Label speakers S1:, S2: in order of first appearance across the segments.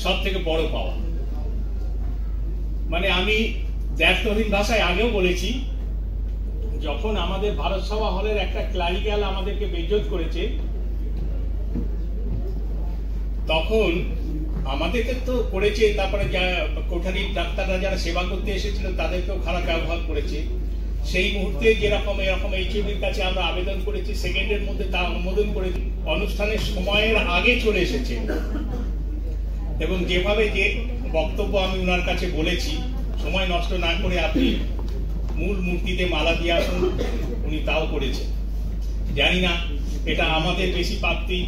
S1: সব থেকে বড় পাওয়া। মানে আমি দ্ব্যর্থহীন ভাষায় আগেও বলেছি, যখন আমাদের ভারত সভা হলের একটা ক্লারিক্যাল আমাদেরকে বেইজ্জত করেছে, তখন আমাদেরকে তো করেছে, তারপরে কোঠারির ডাক্তাররা যারা সেবা করতে এসেছিল তাদেরকেও খারাপ ব্যবহার করেছে। সেই মুহূর্তে যেরকম এরকম এইচওডির কাছে আমরা আবেদন করেছি, সেকেন্ডের মধ্যে তা অনুমোদন করে অনুষ্ঠানের সময়ের আগে চলে এসেছে। এবং যেভাবে যে বক্তব্য আমি ওনার কাছে বলেছি, সময় নষ্ট না করে আপনি মূল মূর্তিতে মালা দিয়ে আসুন, উনি তাও করেছেন। জানি না এটা আমাদের বেশি প্রাপ্তি,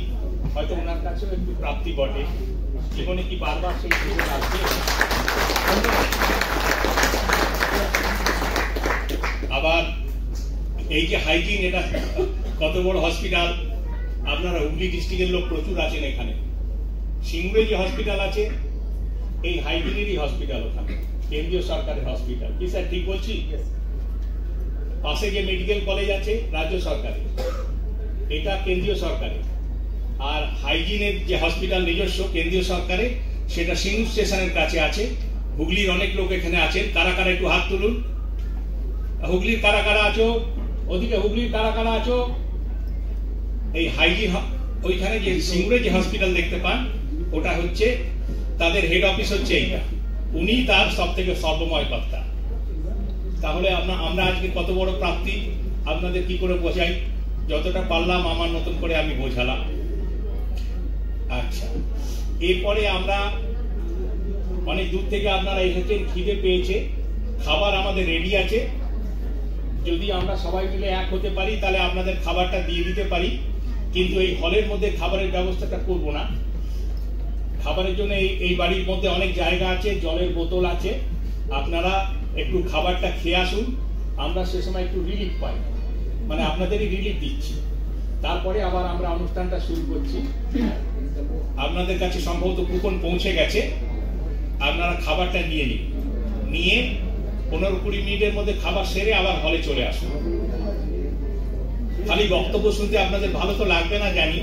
S1: হয়তো ওনার কাছেও একটু প্রাপ্তি বটে। জীবনে কি বারবার সেই আবার এই যে হাইজিন, এটা কত বড় হসপিটাল। আপনারা হুগলি ডিস্ট্রিক্টের লোক প্রচুর আছেন এখানে। সিঙ্গুরে যে হসপিটাল আছে, এই হাইজিনেরই হসপিটাল, ওখানে কেন্দ্রীয় সরকারের হসপিটাল। কি স্যার ঠিক বলছি? পাশে যে মেডিকেল কলেজ আছে রাজ্য সরকারের, এটা কেন্দ্রীয় সরকারের। আর হাইজিনের যে হসপিটাল নিজস্ব কেন্দ্রীয় সরকারের, সেটা সিঙ্গুর স্টেশনের কাছে আছে। হুগলির অনেক লোক এখানে আছেন। কারা কারা একটু হাত তুলুন। হুগলির কারা কারা আছো? ওদিকে হুগলির কারা কারা আছো? এই হাইজিন ওইখানে যে সিঙ্গুরে যে হসপিটাল দেখতে পান, ওটা হচ্ছে তাদের হেড অফিস হচ্ছে এইটা। উনি তার সব থেকে সর্বময় কর্তা। তাহলে আমরা আজকে কত বড় প্রাপ্তি আপনাদের কি করে বোঝাই? যতটা পারলাম আমার মতন করে আমি বোঝালাম। আচ্ছা, এরপরে আমরা অনেক দূর থেকে আপনারা এসেছেন, খিদে পেয়েছে, খাবার আমাদের রেডি আছে। যদি আমরা সবাই মিলে এক হতে পারি তাহলে আপনাদের খাবারটা দিয়ে দিতে পারি, কিন্তু এই হলের মধ্যে খাবারের ব্যবস্থাটা করব না। খাবারের জন্য এই বাড়ির মধ্যে অনেক জায়গা আছে, জলের বোতল আছে, আপনারা একটু খাবারটা খেয়ে আসুন। আমরা সে সময় একটু রিলিফ পাই, মানে আপনাদেরই রিলিফ দিচ্ছি। তারপরে আবার আমরা অনুষ্ঠানটা শুরু করছি। আপনাদের কাছে সম্ভবত কুপন পৌঁছে গেছে, আপনারা খাবারটা নিয়ে নিন। নিয়ে 15-20 মিনিটের মধ্যে খাবার সেরে আবার হলে চলে আসুন। খালি বক্তব্য শুনতে আপনাদের ভালো তো লাগবে না জানি,